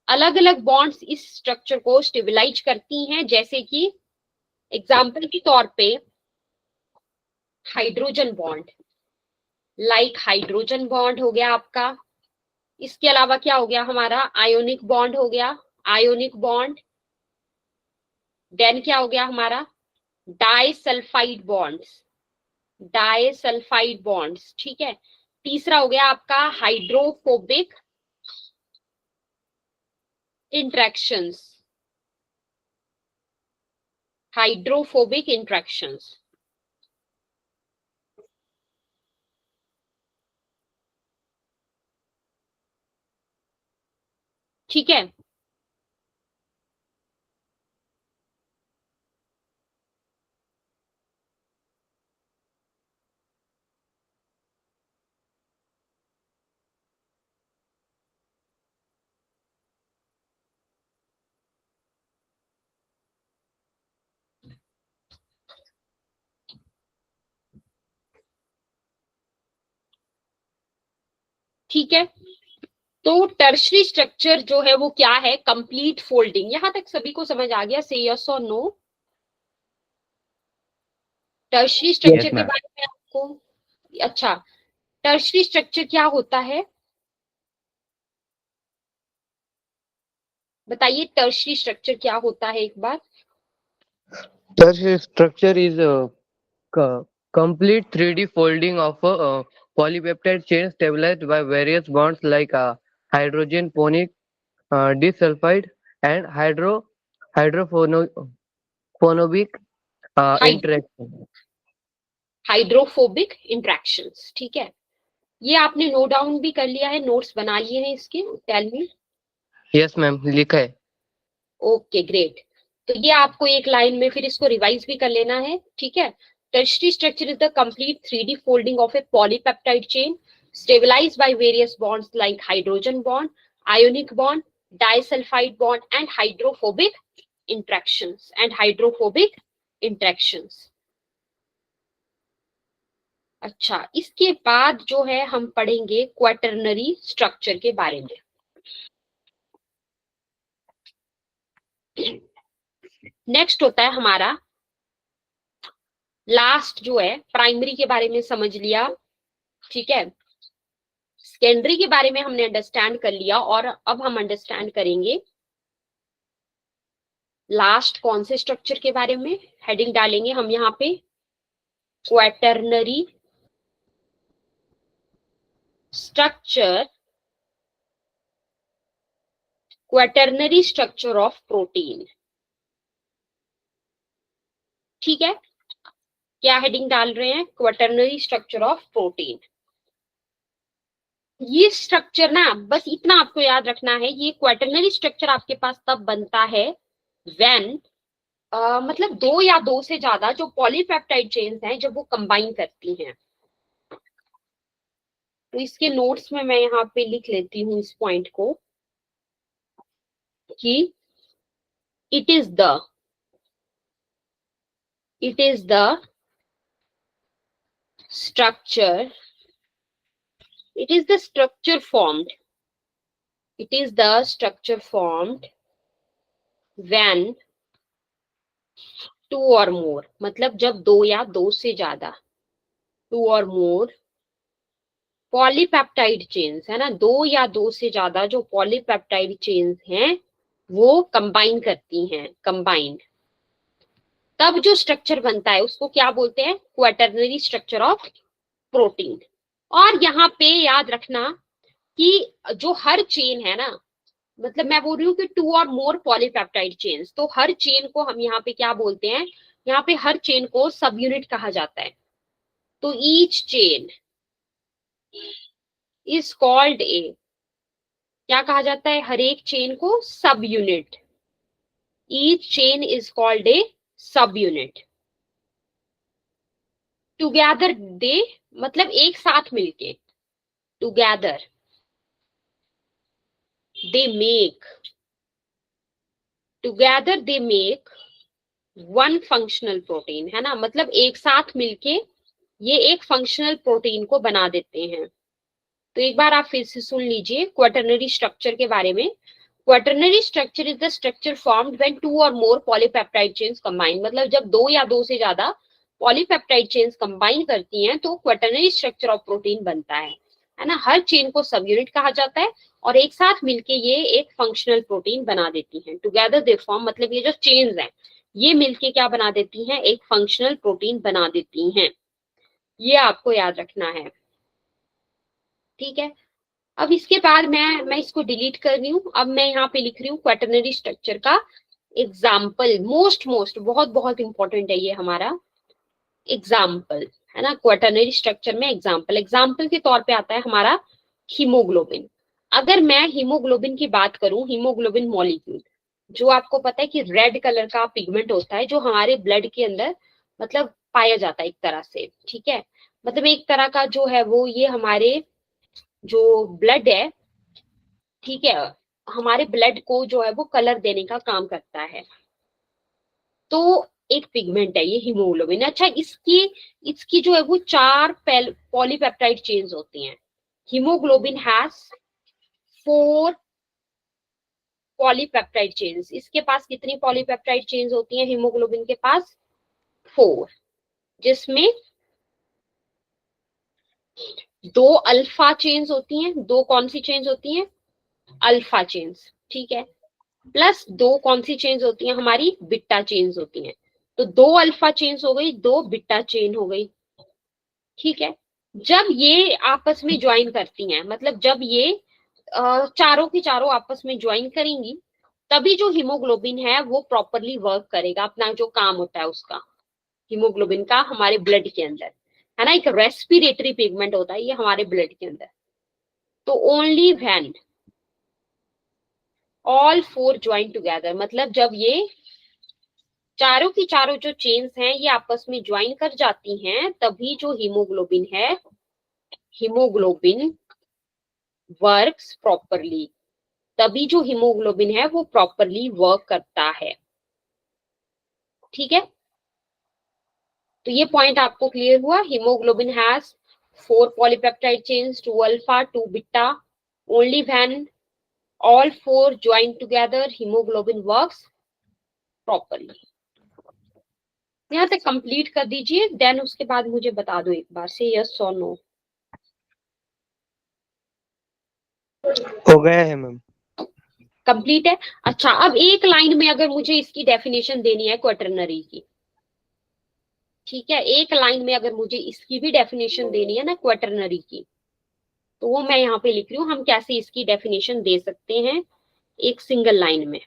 अलग अलग बॉन्ड्स इस स्ट्रक्चर को स्टेबिलाइज करती हैं, जैसे कि एग्जाम्पल के तौर पे hydrogen bond, like hydrogen bond हो गया आपका। इसके अलावा क्या हो गया हमारा? आयोनिक बॉन्ड हो गया, आयोनिक बॉन्ड। देन क्या हो गया हमारा? Disulphide bonds, disulphide bonds. ठीक है, तीसरा हो गया आपका हाइड्रोफोबिक इंट्रैक्शंस, हाइड्रोफोबिक इंट्रैक्शंस। ठीक है, ठीक है। तो टर्शरी स्ट्रक्चर जो है वो क्या है? Complete folding. यहां तक सभी को समझ आ गया? से यस और नो। टर्शरी Yes, स्ट्रक्चर के ma'am. बारे में आपको, अच्छा, टर्शरी स्ट्रक्चर क्या होता है बताइए? टर्शरी स्ट्रक्चर क्या होता है एक बार? Tertiary structure is a complete 3D folding of a polypeptide chain stabilized by various bonds like hydrogen ponic disulfide and hydrophobic interaction. Hydrophobic interactions. ठीक है, ये आपने नोट डाउन भी कर लिया है, नोट्स बना लिए हैं इसके? Tell me. Yes, ma'am. लिखा है. Okay great. तो ये आपको एक लाइन में फिर इसको रिवाइज भी कर लेना है। ठीक है, tertiary structure is the complete 3D folding of a polypeptide chain stabilised by various bonds like hydrogen bond, ionic bond, disulphide bond and hydrophobic interactions. अच्छा, इसके बाद जो है हम पढ़ेंगे क्वाटरनरी स्ट्रक्चर के बारे में। नेक्स्ट होता है हमारा लास्ट जो है प्राइमरी के बारे में समझ लिया, ठीक है। सेकेंडरी के बारे में हमने अंडरस्टैंड कर लिया और अब हम अंडरस्टैंड करेंगे लास्ट कौन से स्ट्रक्चर के बारे में। हेडिंग डालेंगे हम यहाँ पे क्वैटरनरी स्ट्रक्चर, क्वैटरनरी स्ट्रक्चर ऑफ प्रोटीन, ठीक है। क्या हेडिंग डाल रहे हैं? क्वैटरनरी स्ट्रक्चर ऑफ प्रोटीन। ये स्ट्रक्चर ना, बस इतना आपको याद रखना है, ये क्वैटरनरी स्ट्रक्चर आपके पास तब बनता है व्हेन मतलब दो या दो से ज्यादा जो पॉलीपेप्टाइड चेन्स हैं जब वो कंबाइन करती हैं। तो इसके नोट्स में मैं यहाँ पे लिख लेती हूँ इस पॉइंट को कि it is the structure, it is the structure formed, it is the structure formed when two or more, मतलब जब दो या दो से ज्यादा, two or more polypeptide chains, है ना, दो या दो से ज्यादा जो पॉलीपेप्टाइड चेन्स हैं वो कंबाइन करती हैं, कंबाइंड, तब जो स्ट्रक्चर बनता है उसको क्या बोलते हैं? क्वैटरनरी स्ट्रक्चर ऑफ प्रोटीन। और यहाँ पे याद रखना कि जो हर चेन है ना, मतलब मैं बोल रही हूँ कि टू और मोर पॉलीपेप्टाइड चेन्स, तो हर चेन को हम यहाँ पे क्या बोलते हैं? यहाँ पे हर चेन को सब यूनिट कहा जाता है। तो each chain is called a, क्या कहा जाता है? हर एक चेन को सब unit, each chain is called a सब यूनिट। टुगेदर दे, मतलब एक साथ मिलके, together they make, together they make one functional protein, है ना, मतलब एक साथ मिलके ये एक फंक्शनल प्रोटीन को बना देते हैं। तो एक बार आप फिर से सुन लीजिए क्वैटरनरी स्ट्रक्चर के बारे में। Quaternary structure is the structure formed when two और मोर पॉलीपेप्टाइड चेन्स कंबाइन, मतलब जब दो या दो से ज्यादा पॉलीपेप्टाइड चेन्स कंबाइन करती हैं तो क्वैटरनरी स्ट्रक्चर ऑफ प्रोटीन बनता है ना। हर चेन को सब यूनिट कहा जाता है और एक साथ मिलके ये एक फंक्शनल प्रोटीन बना देती हैं। टुगेदर दे फॉर्म, मतलब ये जो चेन्स हैं ये मिलके क्या बना देती हैं? एक फंक्शनल प्रोटीन बना देती हैं। ये आपको याद रखना है, ठीक है। अब इसके बाद मैं इसको डिलीट कर रही हूँ। अब मैं यहाँ पे लिख रही हूँ क्वैटरनरी स्ट्रक्चर का एग्जाम्पल, मोस्ट बहुत बहुत इंपॉर्टेंट है ये हमारा एग्जाम्पल, है ना। क्वैटरनरी स्ट्रक्चर में एग्जाम्पल, एग्जाम्पल के तौर पे आता है हमारा हीमोग्लोबिन। अगर मैं हीमोग्लोबिन की बात करूं, हीमोग्लोबिन मॉलिक्यूल जो आपको पता है कि रेड कलर का पिगमेंट होता है जो हमारे ब्लड के अंदर मतलब पाया जाता है एक तरह से, ठीक है। मतलब एक तरह का जो है वो ये हमारे जो ब्लड है, ठीक है, हमारे ब्लड को जो है वो कलर देने का काम करता है। तो एक पिगमेंट है ये हीमोग्लोबिन। अच्छा, इसकी इसकी जो है वो चार पॉलीपेप्टाइड चेन्स होती हैं। Haemoglobin has 4 polypeptide chains. इसके पास कितनी पॉलीपेप्टाइड चेन्स होती हैं? हीमोग्लोबिन के पास 4, जिसमें 2 अल्फा चेन्स होती हैं। 2 कौन सी चेन्स होती हैं? अल्फा चेन्स, ठीक है। प्लस 2 कौन सी चेन्स होती हैं? हमारी बीटा चेन्स होती हैं। तो 2 अल्फा चेन्स हो गई, 2 बीटा चेन हो गई, ठीक है। जब ये आपस में ज्वाइन करती हैं, मतलब जब ये चारों की चारों आपस में ज्वाइन करेंगी, तभी जो हीमोग्लोबिन है वो प्रॉपरली वर्क करेगा, अपना जो काम होता है उसका, हीमोग्लोबिन का हमारे ब्लड के अंदर, है ना। एक रेस्पिरेटरी पिगमेंट होता है ये हमारे ब्लड के अंदर। तो only when all 4 join together, मतलब जब ये चारों की चारों जो चेन्स हैं ये आपस में ज्वाइन कर जाती हैं, तभी जो हीमोग्लोबिन है, हीमोग्लोबिन वर्क्स प्रॉपरली, तभी जो हीमोग्लोबिन है वो प्रॉपरली वर्क करता है, ठीक है। तो ये पॉइंट आपको क्लियर हुआ। Haemoglobin has 4 polypeptide chains, 2 alpha 2 beta. Only when all 4 join together hemoglobin works properly। यहाँ तक कंप्लीट कर दीजिए, देन उसके बाद मुझे बता दो एक बार से यस और नो। हो गया है मैम। कंप्लीट है। अच्छा, अब एक लाइन में अगर मुझे इसकी डेफिनेशन देनी है क्वाटरनरी की, ठीक है, एक लाइन में अगर मुझे इसकी भी डेफिनेशन देनी है ना क्वाटरनरी की, तो वो मैं यहाँ पे लिख रही हूँ, हम कैसे इसकी डेफिनेशन दे सकते हैं एक सिंगल लाइन में।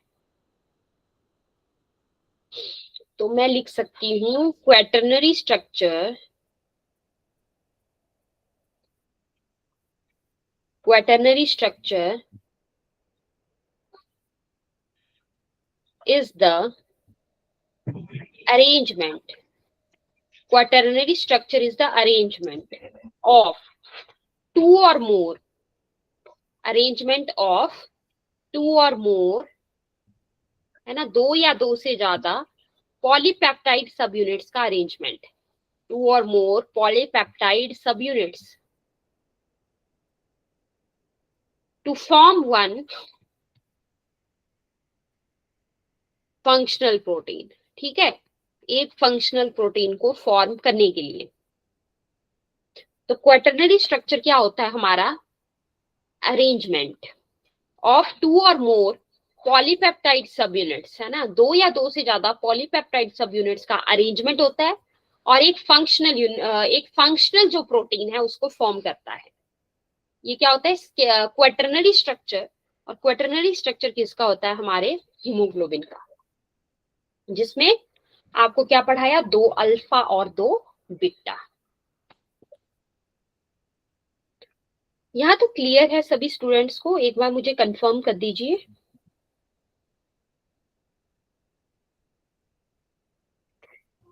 तो मैं लिख सकती हूँ quaternary structure, quaternary structure is the arrangement, quaternary structure is the arrangement of two or more, arrangement of two or more, है ना, दो या दो से ज्यादा पॉलीपेप्टाइड सब यूनिट्स का अरेंजमेंट, टू और more polypeptide subunits to form one functional protein, ठीक है, एक फंक्शनल प्रोटीन को फॉर्म करने के लिए। तो क्वाटरनरी स्ट्रक्चर क्या होता है हमारा, अरेंजमेंट ऑफ टू और मोर पॉलीपेप्टाइड सब यूनिट्स, है ना, दो या दो से ज्यादा पॉलीपेप्टाइड सब यूनिट्स का अरेंजमेंट होता है और एक फंक्शनल जो प्रोटीन है उसको फॉर्म करता है। ये क्या होता है, क्वाटरनरी स्ट्रक्चर। और क्वाटरनरी स्ट्रक्चर किसका होता है, हमारे हीमोग्लोबिन का, जिसमें आपको क्या पढ़ाया, दो अल्फा और दो बीटा। यहाँ तो क्लियर है सभी स्टूडेंट्स को, एक बार मुझे कंफर्म कर दीजिए।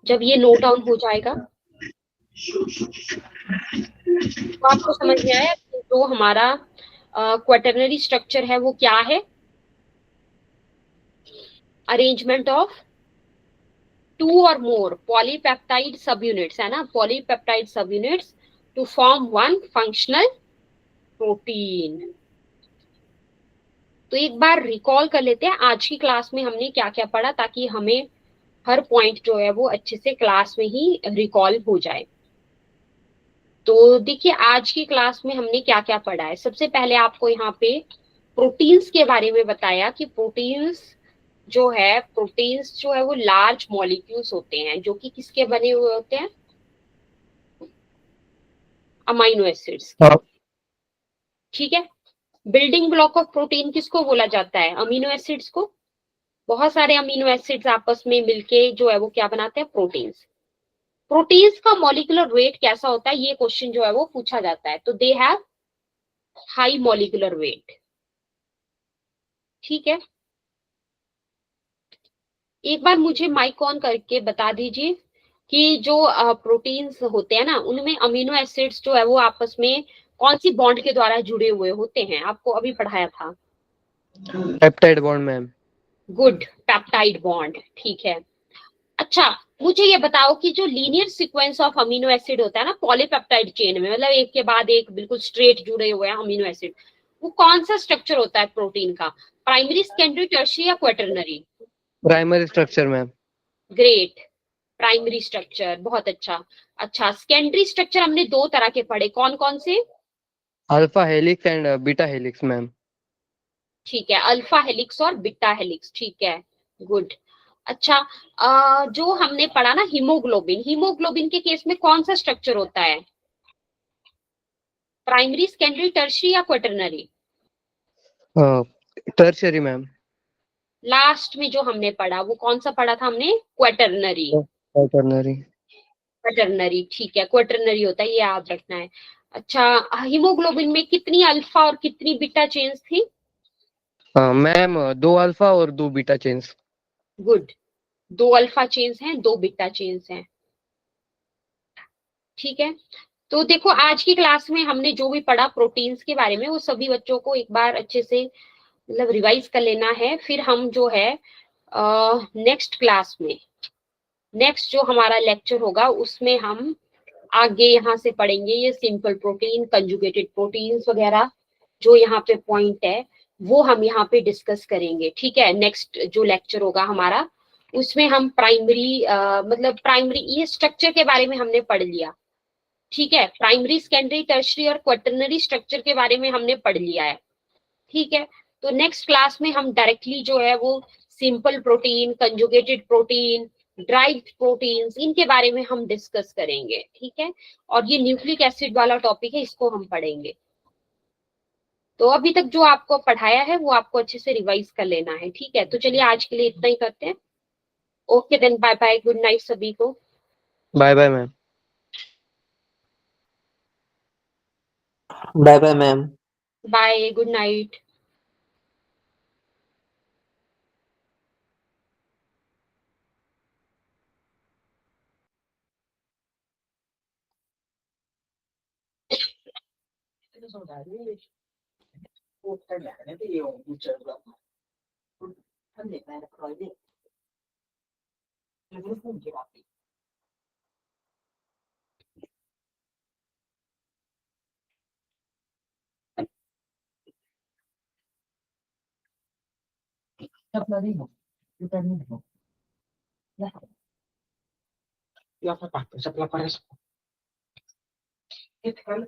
जब ये नोट डाउन हो जाएगा तो आपको समझ में आया कि जो हमारा क्वाटरनरी स्ट्रक्चर है वो क्या है, अरेंजमेंट ऑफ टू और मोर पॉलीपेप्टाइड सब यूनिट्स, है ना, polypeptide subunits to form one functional protein. तो एक बार रिकॉल कर लेते हैं आज की क्लास में हमने क्या क्या पढ़ा, ताकि हमें हर पॉइंट जो है वो अच्छे से क्लास में ही रिकॉल हो जाए। तो देखिए आज की क्लास में हमने क्या क्या पढ़ा है। सबसे पहले आपको यहाँ पे प्रोटीन्स के बारे में बताया कि प्रोटीन्स जो है वो लार्ज मॉलिक्यूल्स होते हैं, जो कि किसके बने हुए होते हैं, अमाइनो एसिड्स, ठीक है। बिल्डिंग ब्लॉक ऑफ प्रोटीन किसको बोला जाता है, अमीनो एसिड्स को। बहुत सारे अमीनो एसिड्स आपस में मिलके जो है वो क्या बनाते हैं, प्रोटीन्स। प्रोटीन्स का मॉलिक्यूलर वेट कैसा होता है, ये क्वेश्चन जो है वो पूछा जाता है। तो they have high molecular weight, ठीक है। एक बार मुझे माइक ऑन करके बता दीजिए कि जो प्रोटीन्स होते हैं ना, उनमें अमीनो एसिड्स जो है वो आपस में कौन सी बॉन्ड के द्वारा जुड़े हुए होते हैं, आपको अभी पढ़ाया था। Peptide bond ma'am. Good, peptide bond, ठीक है। अच्छा, मुझे ये बताओ कि जो linear sequence of amino acid होता है ना पॉलीपेप्टाइड चेन में, मतलब एक के बाद एक बिल्कुल स्ट्रेट जुड़े हुए हैं अमीनो एसिड, वो कौन सा स्ट्रक्चर होता है प्रोटीन का, प्राइमरी, सेकेंडरी, टर्शियरी या quaternary. Primary structure ma'am. Great, primary structure, बहुत अच्छा। अच्छा, सेकेंडरी स्ट्रक्चर हमने दो तरह के पढ़े, कौन कौन से, alpha helix and beta helix ma'am. ठीक है, अल्फा हेलिक्स और बीटा हेलिक्स, ठीक है, गुड। अच्छा, जो हमने पढ़ा ना हीमोग्लोबिन, हीमोग्लोबिन के केस में कौन सा स्ट्रक्चर होता है, प्राइमरी, सेकेंडरी, टर्शियरी या क्वाटरनरी। Tertiary ma'am. लास्ट में जो हमने पढ़ा वो कौन सा पढ़ा था हमने, क्वाटरनरी। क्वाटरनरी। क्वाटरनरी, ठीक है, क्वाटरनरी होता है, ये याद रखना है। अच्छा, हीमोग्लोबिन में कितनी अल्फा और कितनी बीटा चेन्स थी, मैम दो अल्फा और दो बीटा चेन्स। गुड, दो अल्फा चेन्स हैं, दो बीटा चेन्स हैं, ठीक है। तो देखो आज की क्लास में हमने जो भी पढ़ा प्रोटीन्स के बारे में, वो सभी बच्चों को एक बार अच्छे से मतलब रिवाइज कर लेना है। फिर हम जो है नेक्स्ट क्लास में, नेक्स्ट जो हमारा लेक्चर होगा उसमें हम आगे यहाँ से पढ़ेंगे ये सिंपल प्रोटीन, कंजुगेटेड प्रोटीन्स वगैरह, जो यहाँ पे पॉइंट है वो हम यहाँ पे डिस्कस करेंगे, ठीक है। नेक्स्ट जो लेक्चर होगा हमारा उसमें हम प्राइमरी मतलब प्राइमरी ये स्ट्रक्चर के बारे में हमने पढ़ लिया, ठीक है। प्राइमरी, सेकेंडरी, टर्शरी और क्वाटरनरी स्ट्रक्चर के बारे में हमने पढ़ लिया है, ठीक है। तो नेक्स्ट क्लास में हम डायरेक्टली जो है वो simple protein, conjugated protein, derived proteins, इनके बारे में हम डिस्कस करेंगे, ठीक है। और ये न्यूक्लिक एसिड वाला टॉपिक है, इसको हम पढ़ेंगे। तो अभी तक जो आपको पढ़ाया है वो आपको अच्छे से रिवाइज कर लेना है, ठीक है। तो चलिए आज के लिए इतना ही करते हैं। Okay then, bye bye, good night सभी को। Bye bye ma'am. Bye bye ma'am. Bye, good night. Siapa pak? Siapa laporan? Itu kan